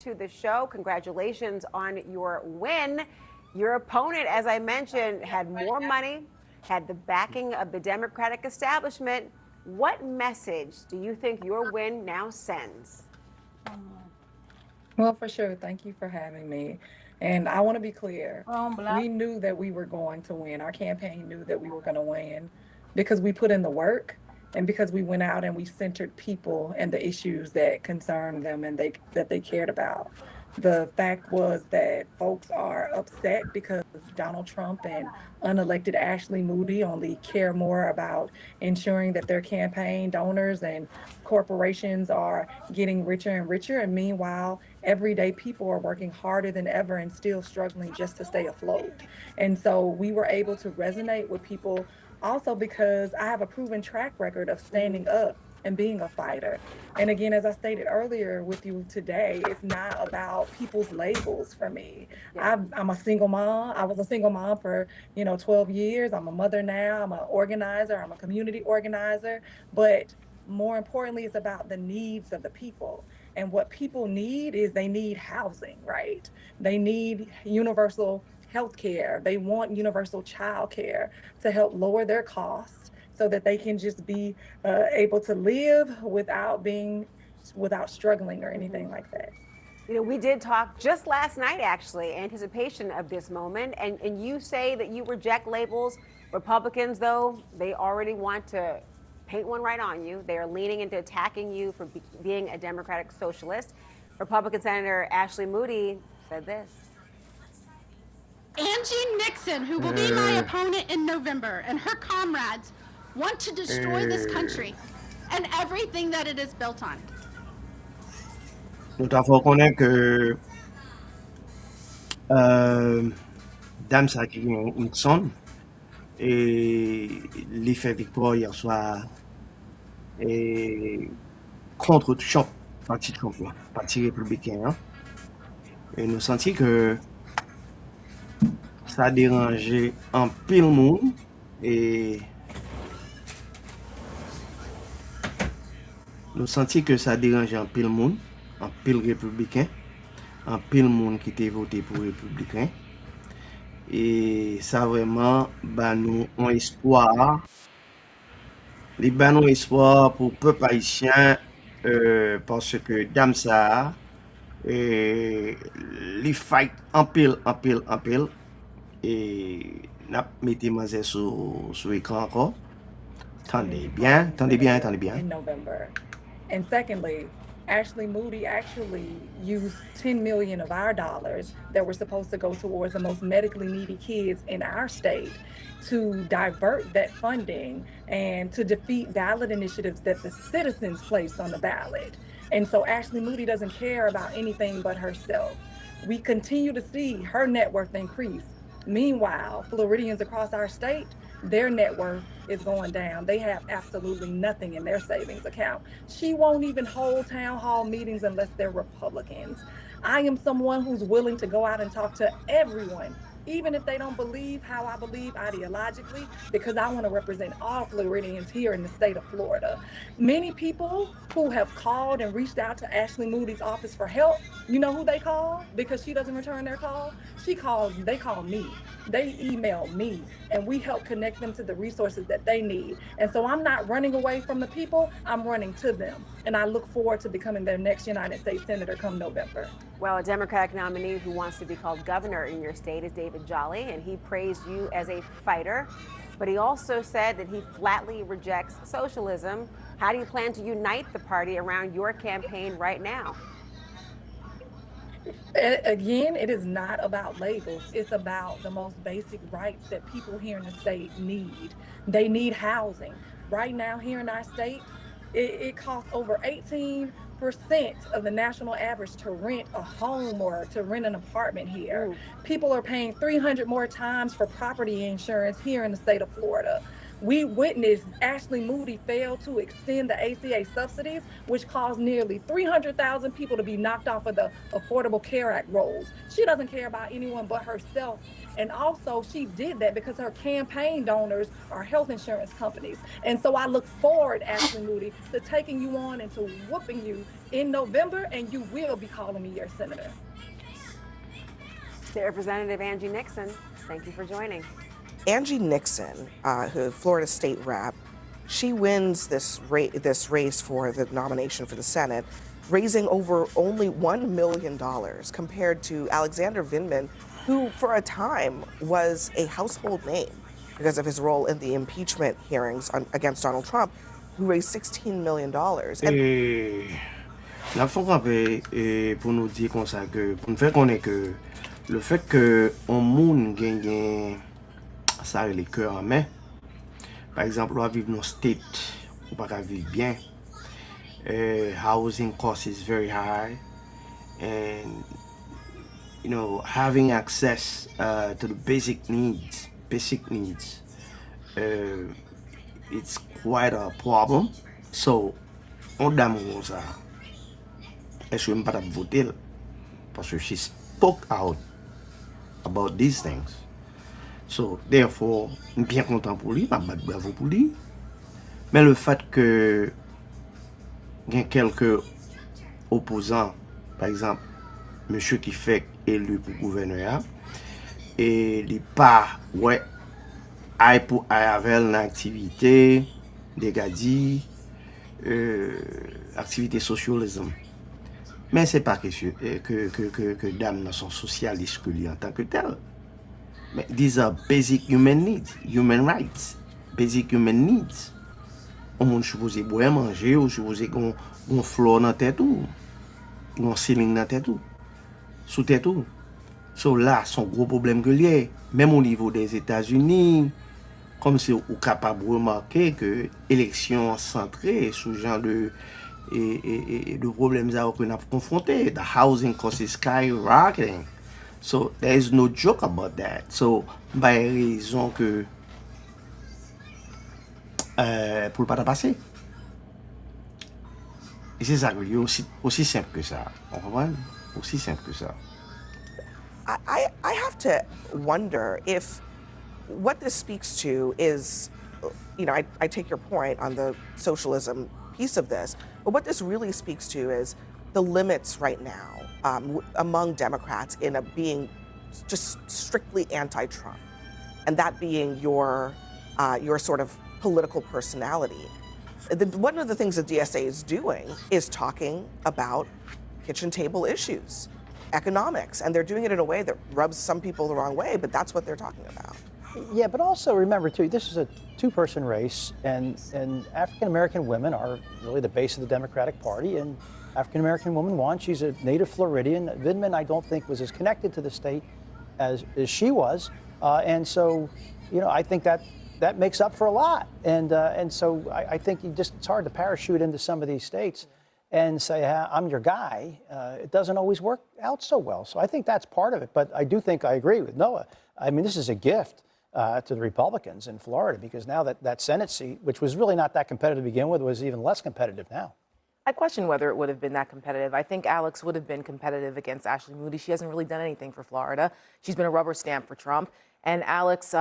to the show. Congratulations on your win. Your opponent, as I mentioned, had more money, had the backing of the Democratic establishment. What message do you think your win now sends? Well, for sure. Thank you for having me. And I want to be clear. We knew that we were going to win. Our campaign knew that we were going to win because we put in the work and because we went out and we centered people and the issues that concerned them and they cared about. The fact was that folks are upset because Donald Trump and unelected Ashley Moody only care more about ensuring that their campaign donors and corporations are getting richer and richer. And meanwhile, everyday people are working harder than ever and still struggling just to stay afloat. And so we were able to resonate with people also because I have a proven track record of standing up and being a fighter. And again, as I stated earlier with you today, it's not about people's labels for me. Yeah. I'm a single mom. I was a single mom for, 12 years. I'm a mother now. I'm an organizer. I'm a community organizer. But more importantly, it's about the needs of the people. And what people need is they need housing, right? They need universal health care. They want universal child care to help lower their costs so that they can just be able to live without struggling or anything like that. We did talk just last night, actually, anticipation of this moment. And you say that you reject labels. Republicans, though, they already want to paint one right on you. They are leaning into attacking you for being a Democratic socialist. Republican Senator Ashley Moody said this. Angie Nixon, who will be my opponent in November, and her comrades want to destroy this country and everything that it is built on. Nous t'avons connaît que Dame Saki Nixon et les fait victoire hier soir et contre Trump, parti Trump, parti républicain. Hein. Et nous senti que ça a dérangé un pile monde et nous senti que ça a dérangé un pile monde, un pile républicain, un pile monde qui était voté pour républicain. Et ça vraiment bah nous un espoir. Les bah nous espoir pour peuple haïtien parce que dame ça les fight en pile et n'a mettez moi sur écran encore. Tendez bien. In November. And secondly, Ashley Moody actually used 10 million of our dollars that were supposed to go towards the most medically needy kids in our state to divert that funding and to defeat ballot initiatives that the citizens placed on the ballot. And so Ashley Moody doesn't care about anything but herself. We continue to see her net worth increase. Meanwhile, Floridians across our state, their net worth is going down. They have absolutely nothing in their savings account. She won't even hold town hall meetings unless they're Republicans. I am someone who's willing to go out and talk to everyone, even if they don't believe how I believe ideologically, because I want to represent all Floridians here in the state of Florida. Many people who have called and reached out to Ashley Moody's office for help, you know who they call? Because she doesn't return their call? They call me. They email me, and we help connect them to the resources that they need. And so I'm not running away from the people, I'm running to them. And I look forward to becoming their next United States Senator come November. Well, a Democratic nominee who wants to be called governor in your state is David Jolly, and he praised you as a fighter, but he also said that he flatly rejects socialism. How do you plan to unite the party around your campaign right now? Again, it is not about labels. It's about the most basic rights that people here in the state need. They need housing. Right now, here in our state, it costs over 18% of the national average to rent a home or to rent an apartment here. People are paying 300 more times for property insurance here in the state of Florida. We witnessed Ashley Moody fail to extend the ACA subsidies, which caused nearly 300,000 people to be knocked off of the Affordable Care Act rolls. She doesn't care about anyone but herself. And also, she did that because her campaign donors are health insurance companies. And so I look forward, Ashley Moody, to taking you on and to whooping you in November, and you will be calling me your senator. State Representative Angie Nixon, thank you for joining. Angie Nixon, who Florida state rep, she wins this race for the nomination for the Senate, raising over only $1 million compared to Alexander Vindman, who for a time was a household name because of his role in the impeachment hearings against Donald Trump, who raised $16 million. La faut camper pour nous dire comme ça que pour nous faire connaître que le fait que on moun gagne ça les cœurs en main. Par exemple, on va vivre dans state ou pas vivre bien. Housing cost is very high, and you know, having access to the basic needs, it's quite a problem. So, on dame comme ça. Est-ce que je ne peux pas voter parce que she spoke out about these things. So, therefore, je suis bien content pour lui, je suis bravo pour lui. Mais le fait que il y a quelques opposants, par exemple, monsieur qui fait élu pour gouverneur, et il pas, ouais, aille pour aille avec l'activité, des gars dit, activité socialisme. Mais c'est pas que dame dans son socialiste que lui en tant que tel. Mais these are basic human needs, human rights, basic human needs. On monde supposé boire manger, ou supposé qu'on flore dans tête ou qu'on ceiling dans tête ou sous tête ou. So là, son gros problème que lié, même au niveau des États-Unis, comme si on est capable de remarquer que l'élection centrée sous genre de problèmes qu'on a confrontés. The housing cost is skyrocketing. So there is no joke about that. So, by raison que pour le pas passer. Et c'est ça, aussi simple que ça. On comprend? Aussi simple que ça. I have to wonder if what this speaks to is, you know, I take your point on the socialism piece of this, but what this really speaks to is the limits right now among Democrats in being just strictly anti-Trump, and that being your sort of political personality. One of the things the DSA is doing is talking about kitchen table issues, economics, and they're doing it in a way that rubs some people the wrong way, but that's what they're talking about. Yeah, but also remember too, this is a two-person race, and African-American women are really the base of the Democratic Party, and African-American woman won. She's a native Floridian. Vindman, I don't think, was as connected to the state as she was, and so, you know, I think that makes up for a lot, and so I think it's hard to parachute into some of these states and say, I'm your guy. It doesn't always work out so well. So I think that's part of it. But I do think I agree with Noah. I mean, this is a gift to the Republicans in Florida, because now that Senate seat, which was really not that competitive to begin with, was even less competitive now. I question whether it would have been that competitive. I think Alex would have been competitive against Ashley Moody. She hasn't really done anything for Florida. She's been a rubber stamp for Trump. And Alex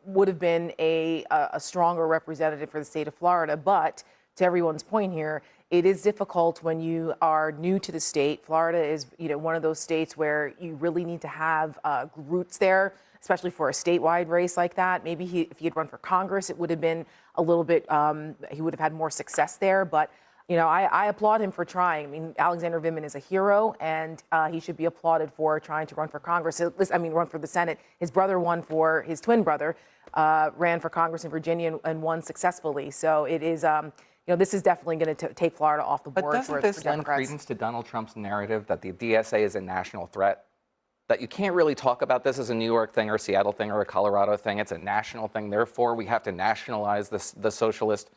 would have been a stronger representative for the state of Florida. But to everyone's point here, it is difficult when you are new to the state. Florida is, you know, one of those states where you really need to have roots there, especially for a statewide race like that. Maybe if he had run for Congress, it would have been a little bit, he would have had more success there. But, you know, I applaud him for trying. I mean, Alexander Vindman is a hero, and he should be applauded for trying to run for Congress. Run for the Senate. His brother won for, his twin brother ran for Congress in Virginia and won successfully. So it is, you know, this is definitely going to take Florida off the board. But doesn't this lend credence to Donald Trump's narrative that the DSA is a national threat? That you can't really talk about this as a New York thing or a Seattle thing or a Colorado thing. It's a national thing. Therefore, we have to nationalize the socialist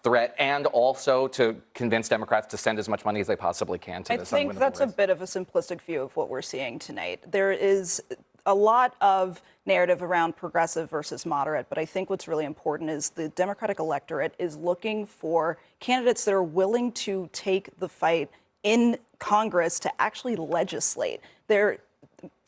threat, and also to convince Democrats to send as much money as they possibly can to this. I think that's a bit of a simplistic view of what we're seeing tonight. There is a lot of narrative around progressive versus moderate, but I think what's really important is the Democratic electorate is looking for candidates that are willing to take the fight in Congress to actually legislate.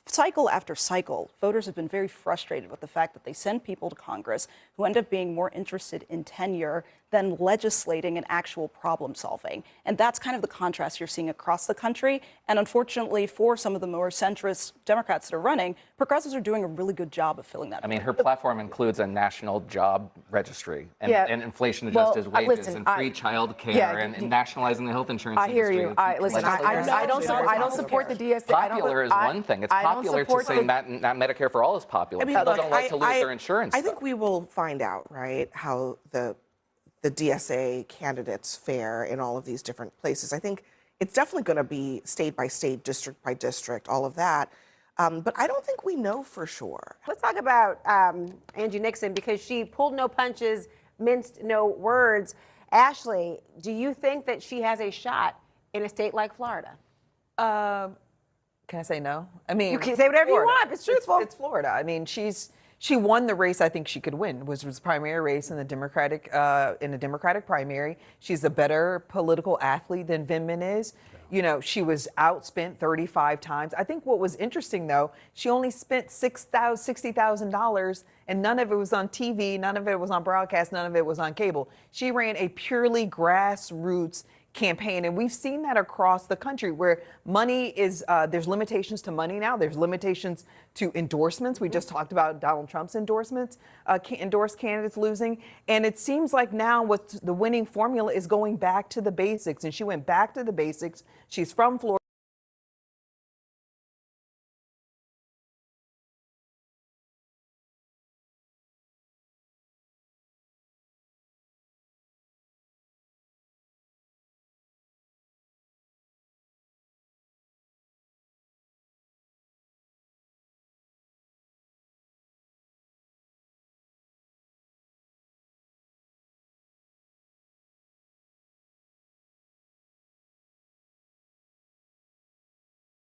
cycle after cycle, voters have been very frustrated with the fact that they send people to Congress who end up being more interested in tenure than legislating and actual problem solving. And that's kind of the contrast you're seeing across the country. And unfortunately, for some of the more centrist Democrats that are running, progressives are doing a really good job of filling that. I mean, her platform includes a national job registry and, and inflation-adjusted wages and free child care and nationalizing the health insurance I hear industry. you. I don't support the DSA. Popular is one thing. It's popular to say that Medicare for all is popular. I mean, People look, don't like to lose their insurance. I think we will find out, right, how the DSA candidates fare in all of these different places. I think it's definitely going to be state by state, district by district, all of that. But I don't think we know for sure. Let's talk about Angie Nixon, because she pulled no punches, minced no words. Ashley, do you think that she has a shot in a state like Florida? Can I say no? I mean, You can say whatever you want. It's truthful. It's Florida. I mean, she won the race I think she could win, which was primary race in the Democratic primary. She's a better political athlete than Vindman is. You know, she was outspent 35 times. I think what was interesting, though, she only spent $60,000, and none of it was on TV, none of it was on broadcast, none of it was on cable. She ran a purely grassroots campaign, and we've seen that across the country where money is, there's limitations to money now, there's limitations to endorsements. We just talked about Donald Trump's endorsements, endorsed candidates losing, and it seems like now what the winning formula is going back to the basics, and she went back to the basics. She's from Florida.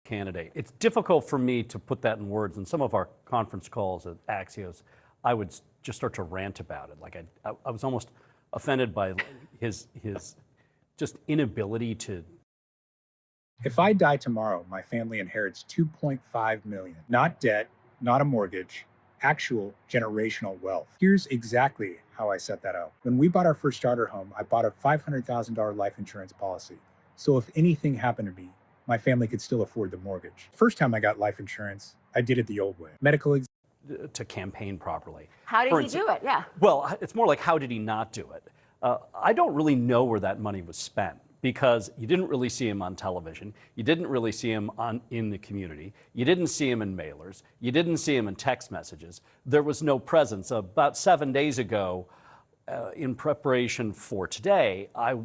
Candidate. It's difficult for me to put that in words. In some of our conference calls at Axios, I would just start to rant about it. Like I was almost offended by his just inability to. If I die tomorrow, my family inherits $2.5 million. Not debt, not a mortgage, actual generational wealth. Here's exactly how I set that up. When we bought our first starter home, I bought a $500,000 life insurance policy. So if anything happened to me, my family could still afford the mortgage. First time I got life insurance, I did it the old way. Medical to campaign properly. How did he do it? Yeah. Well, it's more like how did he not do it? I don't really know where that money was spent because you didn't really see him on television. You didn't really see him in the community. You didn't see him in mailers. You didn't see him in text messages. There was no presence. About 7 days ago, in preparation for today, I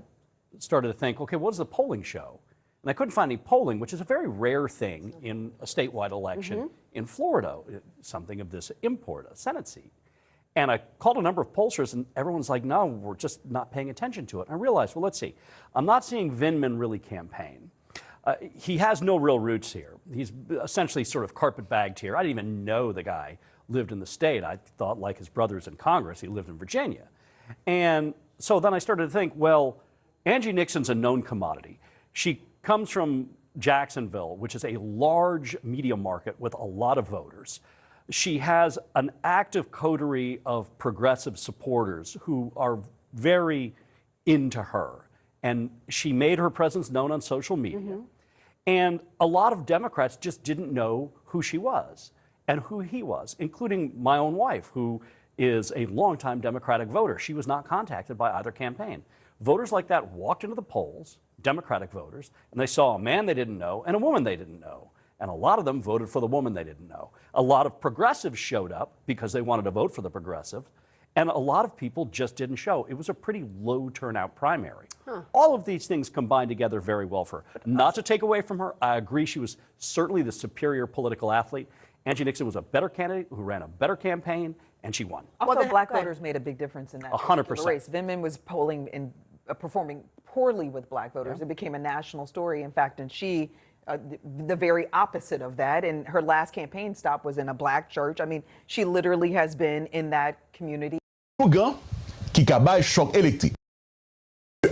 started to think, okay, what does the polling show? And I couldn't find any polling, which is a very rare thing in a statewide election in Florida, something of this import, a Senate seat. And I called a number of pollsters, and everyone's like, no, we're just not paying attention to it. And I realized, well, let's see. I'm not seeing Vindman really campaign. He has no real roots here. He's essentially sort of carpet-bagged here. I didn't even know the guy lived in the state. I thought, like his brothers in Congress, he lived in Virginia. And so then I started to think, well, Angie Nixon's a known commodity. She comes from Jacksonville, which is a large media market with a lot of voters. She has an active coterie of progressive supporters who are very into her. And she made her presence known on social media. And a lot of Democrats just didn't know who she was and who he was, including my own wife, who is a longtime Democratic voter. She was not contacted by either campaign. Voters like that walked into the polls, Democratic voters, and they saw a man they didn't know and a woman they didn't know. And a lot of them voted for the woman they didn't know. A lot of progressives showed up because they wanted to vote for the progressive, and a lot of people just didn't show. It was a pretty low turnout primary. All of these things combined together very well for her. Not to take away from her, I agree she was certainly the superior political athlete. Angie Nixon was a better candidate who ran a better campaign, and she won. Also, black voters made a big difference in that 100%. race. Vindman was polling and performing poorly with black voters. It became a national story, in fact, and she, the very opposite of that. And her last campaign stop was in a black church. I mean, she literally has been in that community. Gan qui ka bay choc électrique.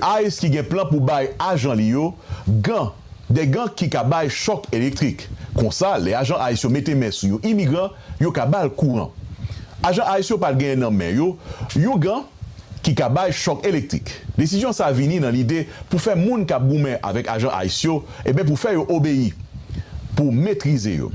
AS qui gen plan pour bay agent li yo, gan des gants qui kabay choc électrique. Comme ça, les agents haïtiens mettent main sur les immigrants, yo kabal courant. Agents haïtiens pas gagner dans main yo gants qui kabay choc électrique. Décision ça vini dans l'idée pour faire moun k'ap goumen avec agents haïtiens et bien pour faire yo obéir, pour maîtriser yo.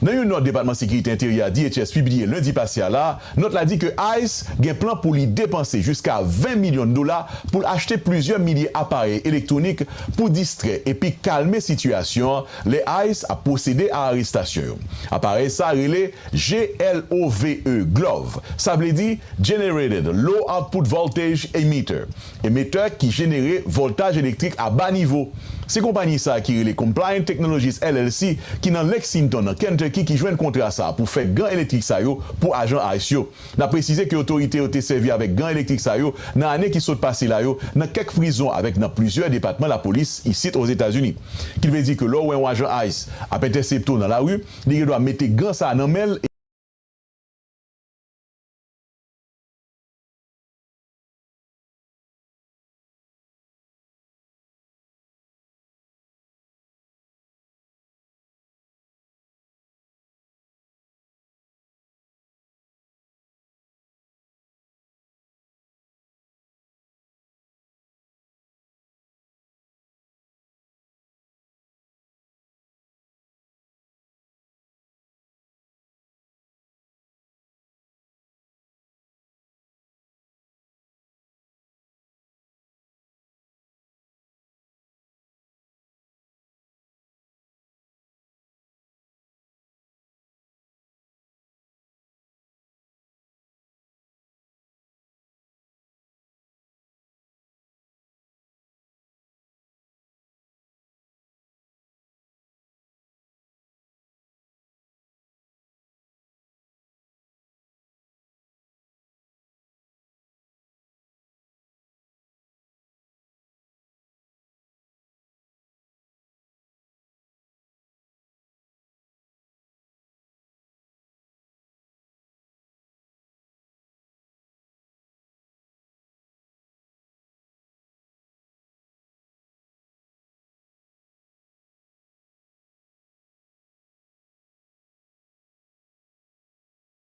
Dans une note département de sécurité intérieure DHS publié lundi passé là, note l'a dit que ICE a un plan pour lui dépenser jusqu'à 20 millions de dollars pour acheter plusieurs milliers d'appareils électroniques pour distraire et puis calmer la situation. Les ICE a procédé à l'arrestation. Appareil ça relé GLOVE, GLOVE. Ça veut dire Generated Low Output Voltage Emitter. Émetteur qui générait voltage électrique à bas niveau. C'est compagnie ça qui relé Compliant Technologies LLC qui dans Lexington, dans Kentucky, qui joue un contrat ça pour faire gants électriques ça yo pour agents haïtiens. N'a précisé que l'autorité a été servie avec gants électriques ça yo dans l'année qui sont passé là yo dans quelques prisons avec dans plusieurs départements de la police ici aux États-Unis. Qui veut dire que là où un agent ICE a intercepté dans la rue, il doit mettre gants ça dans mêle